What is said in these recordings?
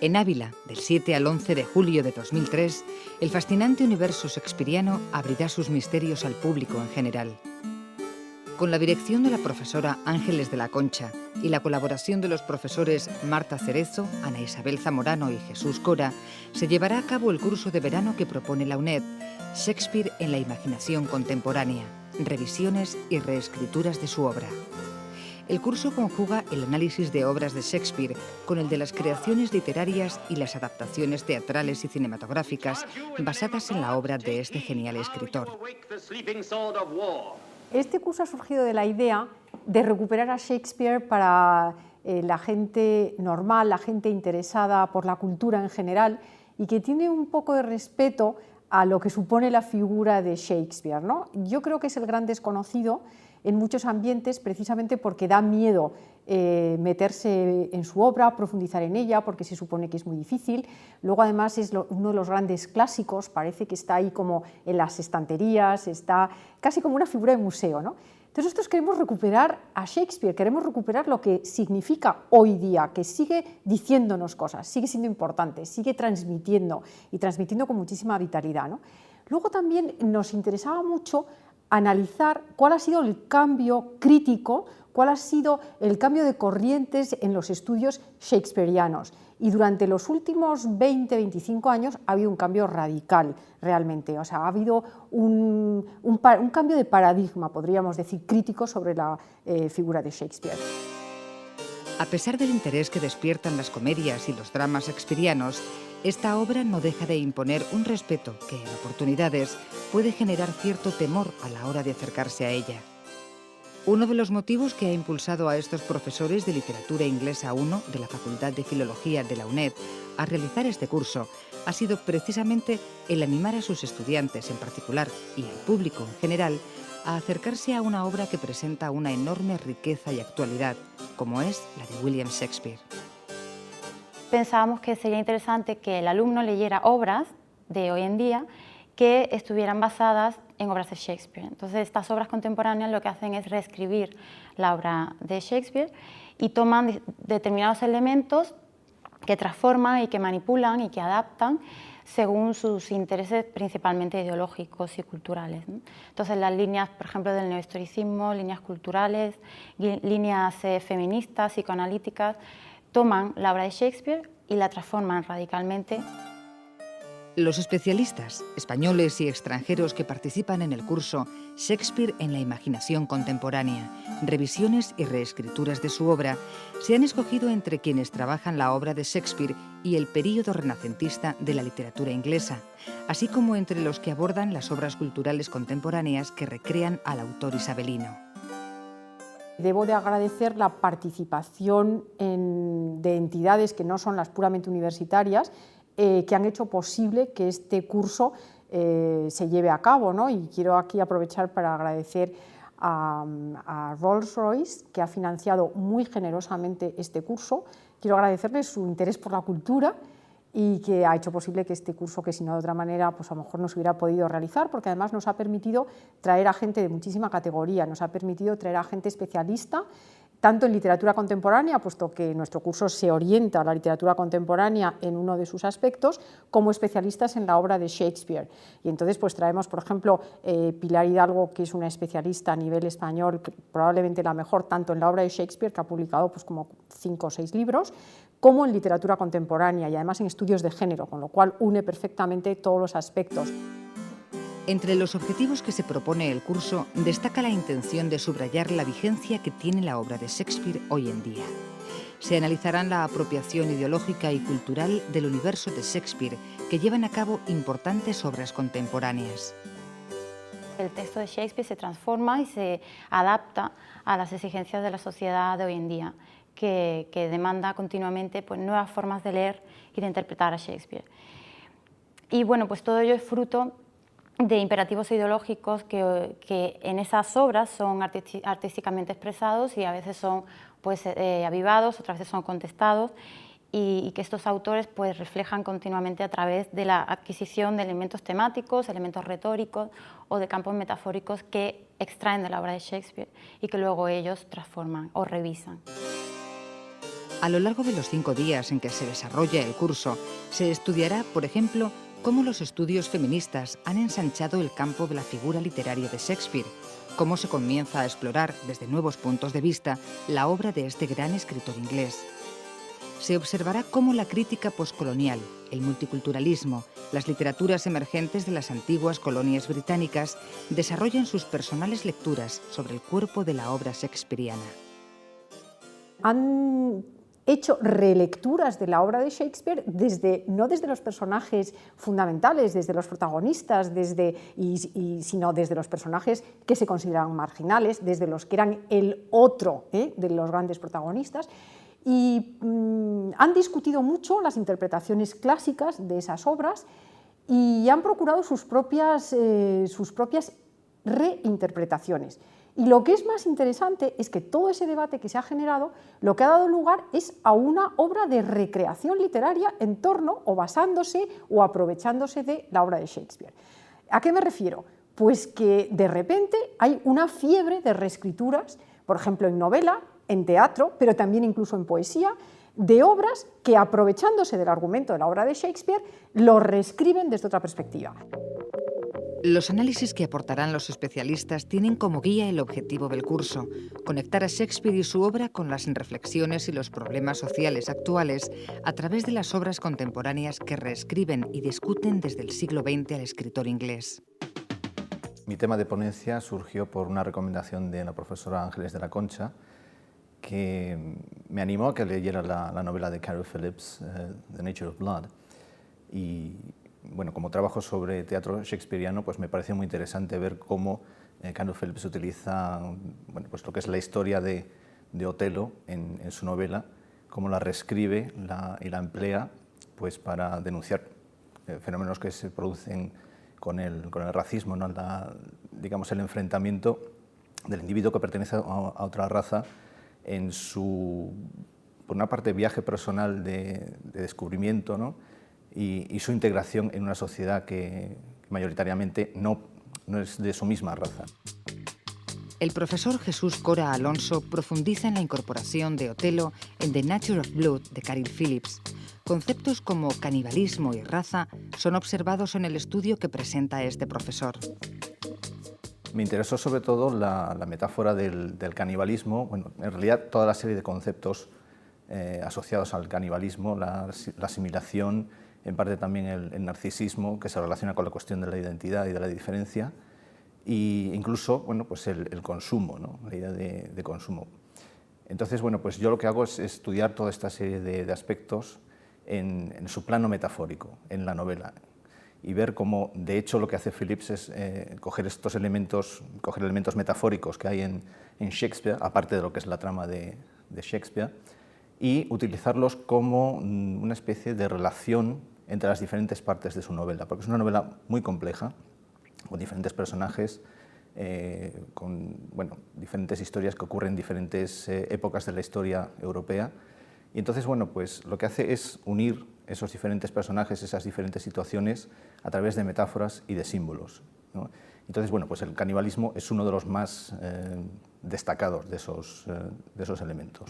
En Ávila, del 7 al 11 de julio de 2003, el fascinante universo shakespeariano abrirá sus misterios al público en general. Con la dirección de la profesora Ángeles de la Concha y la colaboración de los profesores Marta Cerezo, Ana Isabel Zamorano y Jesús Cora, se llevará a cabo el curso de verano que propone la UNED, Shakespeare en la imaginación contemporánea, revisiones y reescrituras de su obra. El curso conjuga el análisis de obras de Shakespeare con el de las creaciones literarias y las adaptaciones teatrales y cinematográficas basadas en la obra de este genial escritor. Este curso ha surgido de la idea de recuperar a Shakespeare para la gente normal, la gente interesada por la cultura en general y que tiene un poco de respeto a lo que supone la figura de Shakespeare, ¿no? Yo creo que es el gran desconocido en muchos ambientes precisamente porque da miedo meterse en su obra, profundizar en ella, porque se supone que es muy difícil. Luego además es uno de los grandes clásicos, parece que está ahí como en las estanterías, está casi como una figura de museo, ¿no? Entonces nosotros queremos recuperar a Shakespeare, queremos recuperar lo que significa hoy día, que sigue diciéndonos cosas, sigue siendo importante, sigue transmitiendo y transmitiendo con muchísima vitalidad, ¿no? Luego también nos interesaba mucho analizar cuál ha sido el cambio crítico, cuál ha sido el cambio de corrientes en los estudios shakespearianos. Y durante los últimos 20-25 años ha habido un cambio radical realmente, o sea, ha habido un cambio de paradigma, podríamos decir, crítico sobre la figura de Shakespeare. A pesar del interés que despiertan las comedias y los dramas shakespearianos, esta obra no deja de imponer un respeto que, en oportunidades, puede generar cierto temor a la hora de acercarse a ella. Uno de los motivos que ha impulsado a estos profesores de Literatura Inglesa 1 de la Facultad de Filología de la UNED a realizar este curso ha sido precisamente el animar a sus estudiantes en particular y al público en general a acercarse a una obra que presenta una enorme riqueza y actualidad, como es la de William Shakespeare. Pensábamos que sería interesante que el alumno leyera obras de hoy en día que estuvieran basadas en obras de Shakespeare. Entonces, estas obras contemporáneas lo que hacen es reescribir la obra de Shakespeare y toman determinados elementos que transforman y que manipulan y que adaptan según sus intereses principalmente ideológicos y culturales, ¿no? Entonces, las líneas, por ejemplo, del neohistoricismo, líneas culturales, líneas feministas, psicoanalíticas, toman la obra de Shakespeare y la transforman radicalmente. Los especialistas, españoles y extranjeros que participan en el curso Shakespeare en la imaginación contemporánea, revisiones y reescrituras de su obra, se han escogido entre quienes trabajan la obra de Shakespeare y el período renacentista de la literatura inglesa, así como entre los que abordan las obras culturales contemporáneas que recrean al autor isabelino. Debo de agradecer la participación de entidades que no son las puramente universitarias, que han hecho posible que este curso se lleve a cabo, ¿no? Y quiero aquí aprovechar para agradecer a Rolls-Royce, que ha financiado muy generosamente este curso. Quiero agradecerles su interés por la cultura y que ha hecho posible que este curso, que si no de otra manera, pues a lo mejor no se hubiera podido realizar, porque además nos ha permitido traer a gente de muchísima categoría, nos ha permitido traer a gente especialista, tanto en literatura contemporánea, puesto que nuestro curso se orienta a la literatura contemporánea en uno de sus aspectos, como especialistas en la obra de Shakespeare. Y entonces pues traemos, por ejemplo, Pilar Hidalgo, que es una especialista a nivel español, probablemente la mejor, tanto en la obra de Shakespeare, que ha publicado pues como 5 o 6 libros, como en literatura contemporánea y además en estudios de género, con lo cual une perfectamente todos los aspectos. Entre los objetivos que se propone el curso destaca la intención de subrayar la vigencia que tiene la obra de Shakespeare hoy en día. Se analizarán la apropiación ideológica y cultural del universo de Shakespeare que llevan a cabo importantes obras contemporáneas. El texto de Shakespeare se transforma y se adapta a las exigencias de la sociedad de hoy en día, que demanda continuamente pues, nuevas formas de leer y de interpretar a Shakespeare. Y bueno, pues todo ello es fruto de imperativos ideológicos que en esas obras son artísticamente expresados y a veces son pues, avivados, otras veces son contestados, y que estos autores pues, reflejan continuamente a través de la adquisición de elementos temáticos, elementos retóricos o de campos metafóricos que extraen de la obra de Shakespeare y que luego ellos transforman o revisan. A lo largo de los 5 días en que se desarrolla el curso, se estudiará, por ejemplo, cómo los estudios feministas han ensanchado el campo de la figura literaria de Shakespeare, cómo se comienza a explorar desde nuevos puntos de vista la obra de este gran escritor inglés. Se observará cómo la crítica poscolonial, el multiculturalismo, las literaturas emergentes de las antiguas colonias británicas desarrollan sus personales lecturas sobre el cuerpo de la obra shakespeariana. Han hecho relecturas de la obra de Shakespeare no desde los personajes fundamentales, desde los protagonistas, sino desde los personajes que se consideran marginales, desde los que eran el otro de los grandes protagonistas. Y han discutido mucho las interpretaciones clásicas de esas obras y han procurado sus propias reinterpretaciones. Y lo que es más interesante es que todo ese debate que se ha generado, lo que ha dado lugar es a una obra de recreación literaria en torno o basándose o aprovechándose de la obra de Shakespeare. ¿A qué me refiero? Pues que de repente hay una fiebre de reescrituras, por ejemplo en novela, en teatro, pero también incluso en poesía, de obras que aprovechándose del argumento de la obra de Shakespeare, lo reescriben desde otra perspectiva. Los análisis que aportarán los especialistas tienen como guía el objetivo del curso, conectar a Shakespeare y su obra con las reflexiones y los problemas sociales actuales a través de las obras contemporáneas que reescriben y discuten desde el siglo XX al escritor inglés. Mi tema de ponencia surgió por una recomendación de la profesora Ángeles de la Concha, que me animó a que leyera la novela de Carol Phillips, The Nature of Blood. Y bueno, como trabajo sobre teatro shakespeariano, pues me pareció muy interesante ver cómo Carol Phillips utiliza pues lo que es la historia de Otelo en su novela, cómo la reescribe y la emplea pues, para denunciar fenómenos que se producen con el racismo, ¿no? Digamos, el enfrentamiento del individuo que pertenece a otra raza en su, por una parte, viaje personal de descubrimiento, ¿no? y su integración en una sociedad que mayoritariamente no es de su misma raza. El profesor Jesús Cora Alonso profundiza en la incorporación de Otelo en The Nature of Blood de Carol Phillips. Conceptos como canibalismo y raza son observados en el estudio que presenta este profesor. Me interesó sobre todo la metáfora del canibalismo, bueno, en realidad toda la serie de conceptos asociados al canibalismo, la asimilación, en parte también el narcisismo, que se relaciona con la cuestión de la identidad y de la diferencia, e incluso bueno, pues el consumo, ¿no? La idea de consumo. Entonces, bueno, pues yo lo que hago es estudiar toda esta serie de aspectos en su plano metafórico, en la novela, y ver cómo, de hecho, lo que hace Phillips es coger estos elementos, coger elementos metafóricos que hay en Shakespeare, aparte de lo que es la trama de Shakespeare, y utilizarlos como una especie de relación entre las diferentes partes de su novela, porque es una novela muy compleja, con diferentes personajes, con diferentes historias que ocurren en diferentes épocas de la historia europea. Y entonces, bueno, pues lo que hace es unir esos diferentes personajes, esas diferentes situaciones, a través de metáforas y de símbolos, ¿no? Entonces, bueno, pues el canibalismo es uno de los más destacados de esos elementos.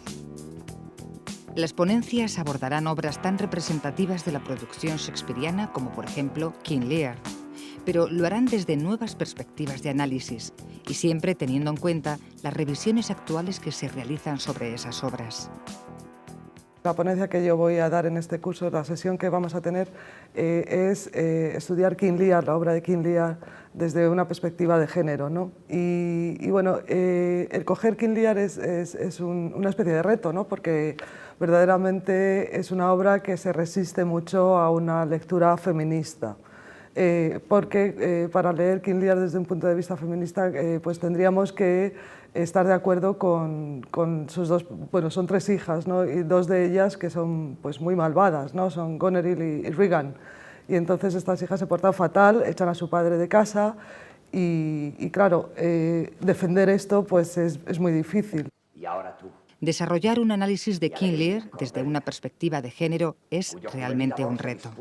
Las ponencias abordarán obras tan representativas de la producción shakespeariana como, por ejemplo, King Lear, pero lo harán desde nuevas perspectivas de análisis y siempre teniendo en cuenta las revisiones actuales que se realizan sobre esas obras. La ponencia que yo voy a dar en este curso, la sesión que vamos a tener, es estudiar King Lear, la obra de King Lear, desde una perspectiva de género, ¿no? Y bueno, el coger King Lear es una especie de reto, ¿no? Porque verdaderamente es una obra que se resiste mucho a una lectura feminista. Porque para leer King Lear desde un punto de vista feminista, pues tendríamos que estar de acuerdo con sus dos, bueno, son 3 hijas, ¿no? Y 2 de ellas que son pues muy malvadas, ¿no? Son Goneril y Regan. Y entonces estas hijas se portan fatal, echan a su padre de casa y claro, defender esto pues es muy difícil. Y ahora tú. Desarrollar un análisis de King Lear desde una perspectiva de género es realmente un reto.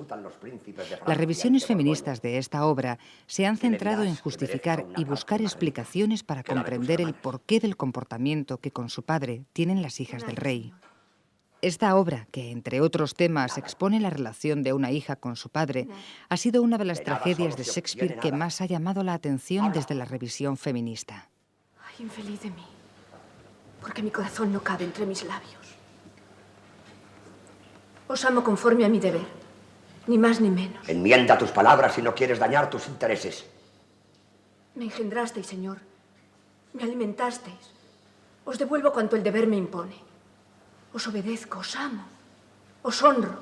Las revisiones feministas de esta obra se han centrado en justificar y buscar explicaciones para comprender el porqué del comportamiento que con su padre tienen las hijas del rey. Esta obra, que entre otros temas expone la relación de una hija con su padre, ha sido una de las tragedias de Shakespeare que más ha llamado la atención desde la revisión feminista. Ay, infeliz de mí, porque mi corazón no cabe entre mis labios. Os amo conforme a mi deber, ni más ni menos. Enmienda tus palabras si no quieres dañar tus intereses. Me engendrasteis, Señor, me alimentasteis. Os devuelvo cuanto el deber me impone. Os obedezco, os amo, os honro.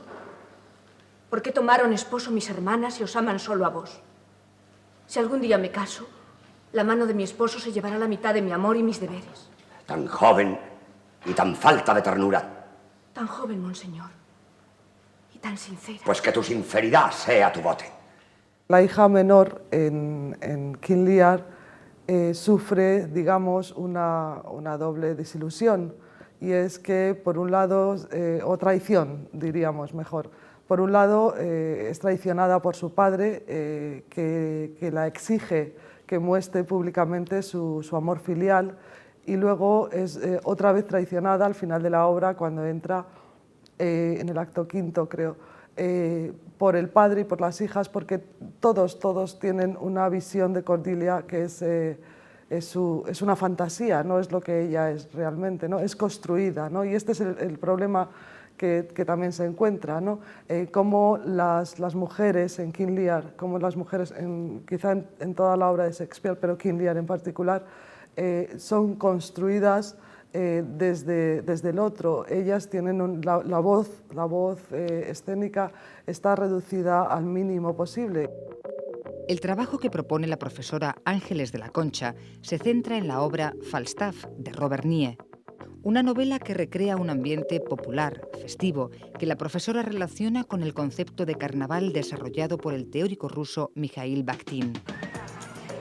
¿Por qué tomaron esposo mis hermanas y os aman solo a vos? Si algún día me caso, la mano de mi esposo se llevará la mitad de mi amor y mis deberes. Tan joven y tan falta de ternura. Tan joven, monseñor, y tan sincera. Pues que tu sinceridad sea tu bote. La hija menor en King Lear sufre, digamos, una doble desilusión. Y es que, por un lado, o traición, diríamos mejor, por un lado es traicionada por su padre, que la exige que muestre públicamente su amor filial, y luego es otra vez traicionada al final de la obra, cuando entra en el acto quinto, creo, por el padre y por las hijas, porque todos tienen una visión de Cordelia que es una fantasía, no es lo que ella es realmente, ¿no? Es construida, ¿no? Y este es el problema que también se encuentra, ¿no? Cómo las mujeres en King Lear, como las mujeres quizá en toda la obra de Shakespeare, pero King Lear en particular, son construidas desde el otro. Ellas tienen la voz escénica está reducida al mínimo posible. El trabajo que propone la profesora Ángeles de la Concha se centra en la obra Falstaff, de Robert Nie, una novela que recrea un ambiente popular, festivo, que la profesora relaciona con el concepto de carnaval desarrollado por el teórico ruso Mikhail Bakhtin.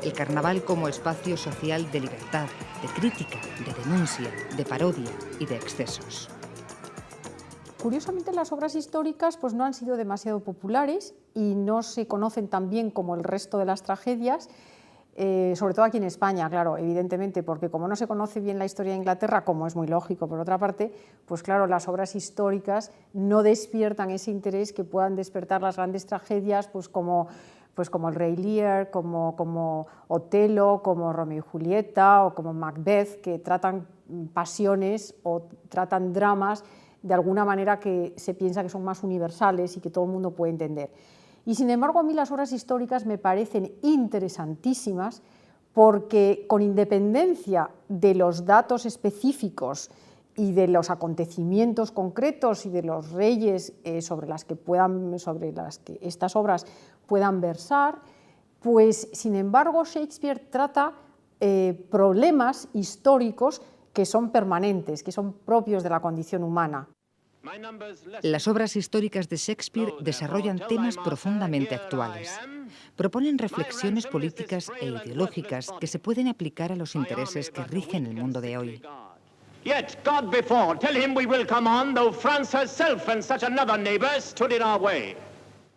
El carnaval como espacio social de libertad, de crítica, de denuncia, de parodia y de excesos. Curiosamente, las obras históricas pues, no han sido demasiado populares y no se conocen tan bien como el resto de las tragedias, sobre todo aquí en España, claro, evidentemente, porque como no se conoce bien la historia de Inglaterra, como es muy lógico por otra parte, pues claro, las obras históricas no despiertan ese interés que puedan despertar las grandes tragedias, pues como el Rey Lear, como Otelo, como Romeo y Julieta o como Macbeth, que tratan pasiones o tratan dramas de alguna manera que se piensa que son más universales y que todo el mundo puede entender. Y sin embargo, a mí las obras históricas me parecen interesantísimas porque, con independencia de los datos específicos y de los acontecimientos concretos y de los reyes sobre las que estas obras puedan versar, pues sin embargo Shakespeare trata problemas históricos que son permanentes, que son propios de la condición humana. Las obras históricas de Shakespeare desarrollan temas profundamente actuales. Proponen reflexiones políticas e ideológicas que se pueden aplicar a los intereses que rigen el mundo de hoy.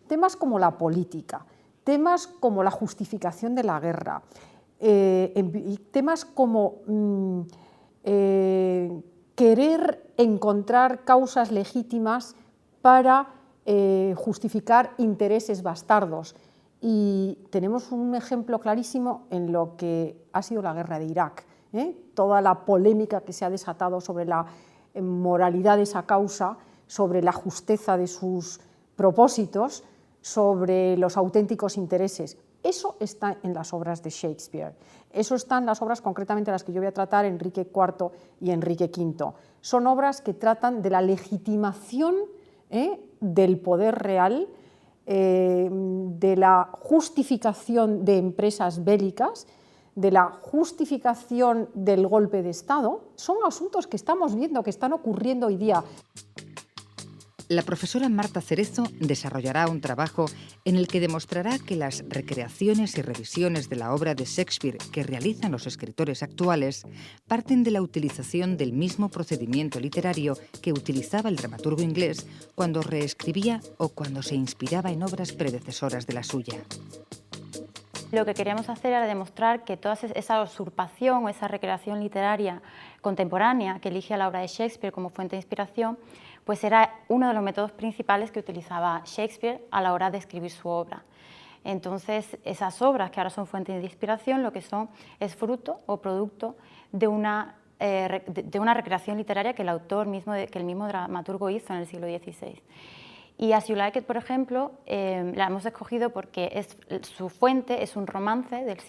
Temas como la política, temas como la justificación de la guerra, temas como querer encontrar causas legítimas para justificar intereses bastardos. Y tenemos un ejemplo clarísimo en lo que ha sido la guerra de Irak. Toda la polémica que se ha desatado sobre la moralidad de esa causa, sobre la justeza de sus propósitos, sobre los auténticos intereses. Eso está en las obras de Shakespeare. Eso está en las obras concretamente las que yo voy a tratar, Enrique IV y Enrique V. Son obras que tratan de la legitimación del poder real, de la justificación de empresas bélicas, de la justificación del golpe de Estado. Son asuntos que estamos viendo, que están ocurriendo hoy día. La profesora Marta Cerezo desarrollará un trabajo en el que demostrará que las recreaciones y revisiones de la obra de Shakespeare que realizan los escritores actuales parten de la utilización del mismo procedimiento literario que utilizaba el dramaturgo inglés cuando reescribía o cuando se inspiraba en obras predecesoras de la suya. Lo que queríamos hacer era demostrar que toda esa usurpación o esa recreación literaria contemporánea que elige a la obra de Shakespeare como fuente de inspiración, pues era uno de los métodos principales que utilizaba Shakespeare a la hora de escribir su obra. Entonces, esas obras que ahora son fuentes de inspiración, lo que son es fruto o producto de una recreación literaria que el mismo dramaturgo hizo en el siglo XVI. Y As You Like It, por ejemplo, la hemos escogido porque su fuente es un romance del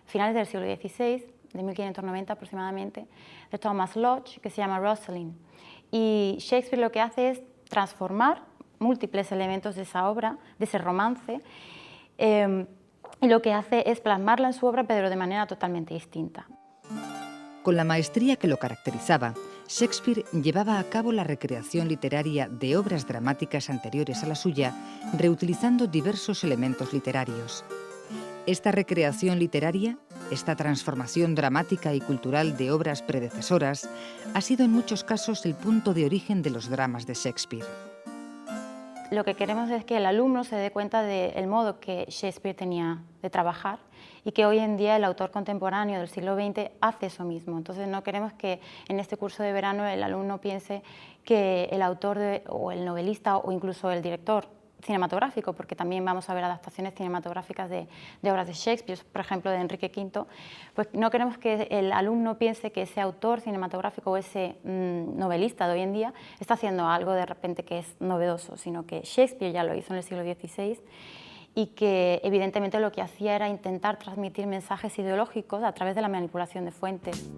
finales del siglo XVI, de 1590 aproximadamente, de Thomas Lodge, que se llama Rosalind. Y Shakespeare lo que hace es transformar múltiples elementos de esa obra, de ese romance, y lo que hace es plasmarla en su obra, pero de manera totalmente distinta. Con la maestría que lo caracterizaba, Shakespeare llevaba a cabo la recreación literaria de obras dramáticas anteriores a la suya, reutilizando diversos elementos literarios. Esta recreación literaria, esta transformación dramática y cultural de obras predecesoras, ha sido en muchos casos el punto de origen de los dramas de Shakespeare. Lo que queremos es que el alumno se dé cuenta del modo que Shakespeare tenía de trabajar y que hoy en día el autor contemporáneo del siglo XX hace eso mismo. Entonces no queremos que en este curso de verano el alumno piense que el autor o el novelista o incluso el director cinematográfico, porque también vamos a ver adaptaciones cinematográficas de obras de Shakespeare, por ejemplo de Enrique V, pues no queremos que el alumno piense que ese autor cinematográfico o ese novelista de hoy en día está haciendo algo de repente que es novedoso, sino que Shakespeare ya lo hizo en el siglo XVI y que evidentemente lo que hacía era intentar transmitir mensajes ideológicos a través de la manipulación de fuentes.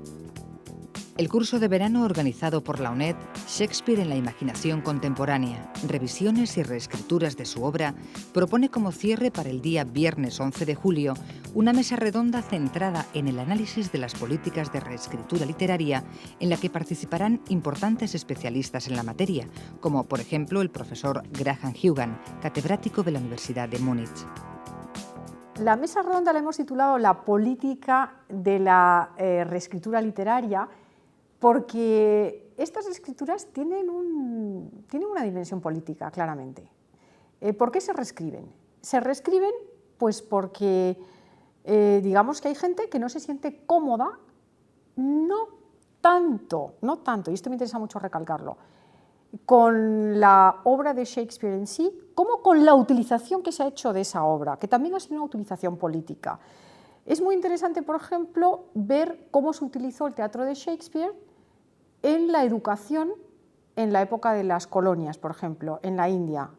El curso de verano organizado por la UNED, Shakespeare en la imaginación contemporánea, revisiones y reescrituras de su obra, propone como cierre para el día viernes 11 de julio una mesa redonda centrada en el análisis de las políticas de reescritura literaria en la que participarán importantes especialistas en la materia, como por ejemplo el profesor Graham Hugan, catedrático de la Universidad de Múnich. La mesa redonda la hemos titulado La política de la reescritura literaria, porque estas escrituras tienen una dimensión política, claramente. ¿Por qué se reescriben? Se reescriben pues porque digamos que hay gente que no se siente cómoda, no tanto, y esto me interesa mucho recalcarlo, con la obra de Shakespeare en sí, como con la utilización que se ha hecho de esa obra, que también ha sido una utilización política. Es muy interesante, por ejemplo, ver cómo se utilizó el teatro de Shakespeare en la educación en la época de las colonias, por ejemplo, en la India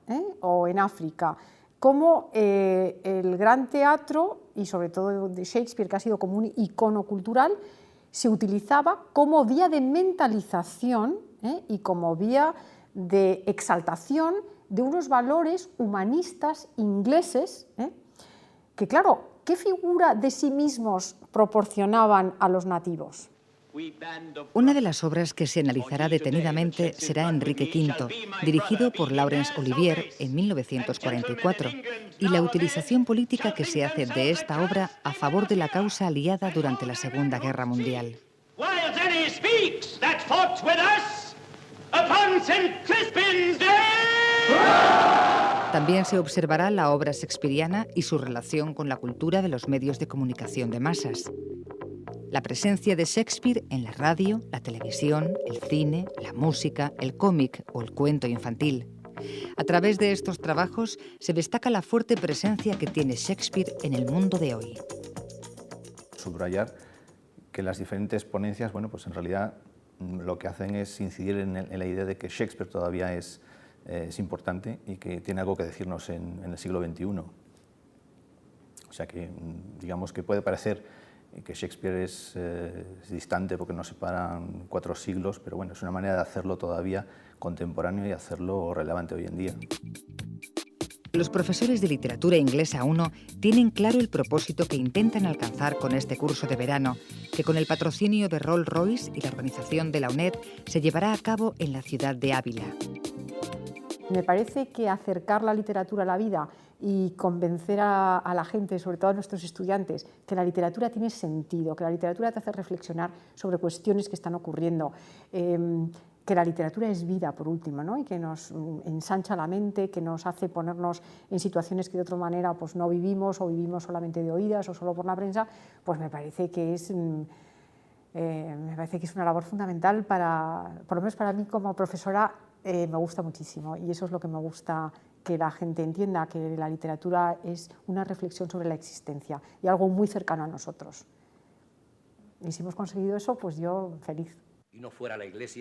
o en África, cómo el gran teatro, y sobre todo de Shakespeare, que ha sido como un icono cultural, se utilizaba como vía de mentalización y como vía de exaltación de unos valores humanistas ingleses, que claro, ¿qué figura de sí mismos proporcionaban a los nativos? Una de las obras que se analizará detenidamente será Enrique V, dirigido por Laurence Olivier en 1944, y la utilización política que se hace de esta obra a favor de la causa aliada durante la Segunda Guerra Mundial. También se observará la obra shakespeariana y su relación con la cultura de los medios de comunicación de masas. La presencia de Shakespeare en la radio, la televisión, el cine, la música, el cómic o el cuento infantil. A través de estos trabajos se destaca la fuerte presencia que tiene Shakespeare en el mundo de hoy. Subrayar que las diferentes ponencias, bueno, pues en realidad lo que hacen es incidir en la idea de que Shakespeare todavía es importante y que tiene algo que decirnos en el siglo XXI. O sea que, digamos que puede parecer que Shakespeare es distante porque nos separan 4 siglos, pero bueno, es una manera de hacerlo todavía contemporáneo y hacerlo relevante hoy en día. Los profesores de literatura inglesa 1 tienen claro el propósito que intentan alcanzar con este curso de verano, que con el patrocinio de Rolls-Royce y la organización de la UNED se llevará a cabo en la ciudad de Ávila. Me parece que acercar la literatura a la vida y convencer a la gente, sobre todo a nuestros estudiantes, que la literatura tiene sentido, que la literatura te hace reflexionar sobre cuestiones que están ocurriendo, que la literatura es vida, por último, ¿no? Y que nos ensancha la mente, que nos hace ponernos en situaciones que de otra manera pues, no vivimos o vivimos solamente de oídas o solo por la prensa, pues me parece que es una labor fundamental, por lo menos para mí como profesora, me gusta muchísimo y eso es lo que me gusta que la gente entienda, que la literatura es una reflexión sobre la existencia y algo muy cercano a nosotros. Y si hemos conseguido eso, pues yo feliz.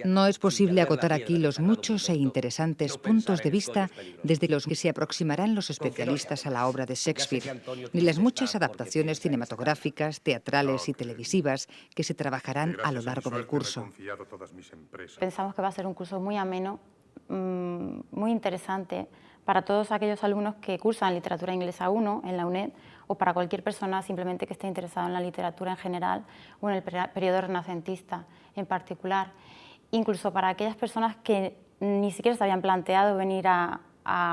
No es posible agotar aquí los muchos e interesantes puntos de vista desde los que se aproximarán los especialistas a la obra de Shakespeare, ni las muchas adaptaciones cinematográficas, teatrales y televisivas que se trabajarán a lo largo del curso. Pensamos que va a ser un curso muy ameno, muy interesante para todos aquellos alumnos que cursan Literatura Inglesa 1 en la UNED o para cualquier persona simplemente que esté interesada en la literatura en general o en el periodo renacentista en particular. Incluso para aquellas personas que ni siquiera se habían planteado venir a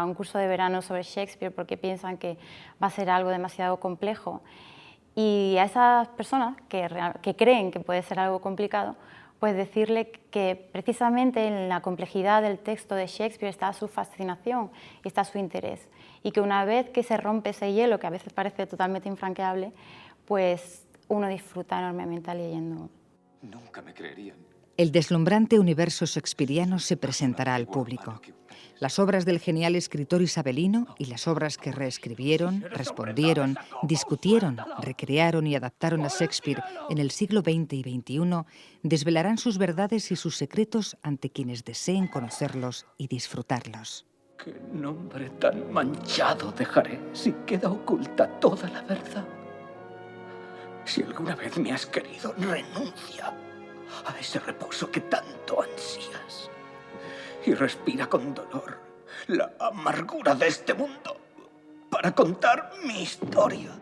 un curso de verano sobre Shakespeare porque piensan que va a ser algo demasiado complejo. Y a esas personas que creen que puede ser algo complicado, pues decirle que precisamente en la complejidad del texto de Shakespeare está su fascinación y está su interés. Y que una vez que se rompe ese hielo, que a veces parece totalmente infranqueable, pues uno disfruta enormemente leyendo. Nunca me creerían. El deslumbrante universo shakespeariano se presentará al público. Las obras del genial escritor isabelino y las obras que reescribieron, respondieron, discutieron, recrearon y adaptaron a Shakespeare en el siglo XX y XXI desvelarán sus verdades y sus secretos ante quienes deseen conocerlos y disfrutarlos. ¿Qué nombre tan manchado dejaré si queda oculta toda la verdad? Si alguna vez me has querido, renuncia a ese reposo que tanto ansías y respira con dolor la amargura de este mundo para contar mi historia.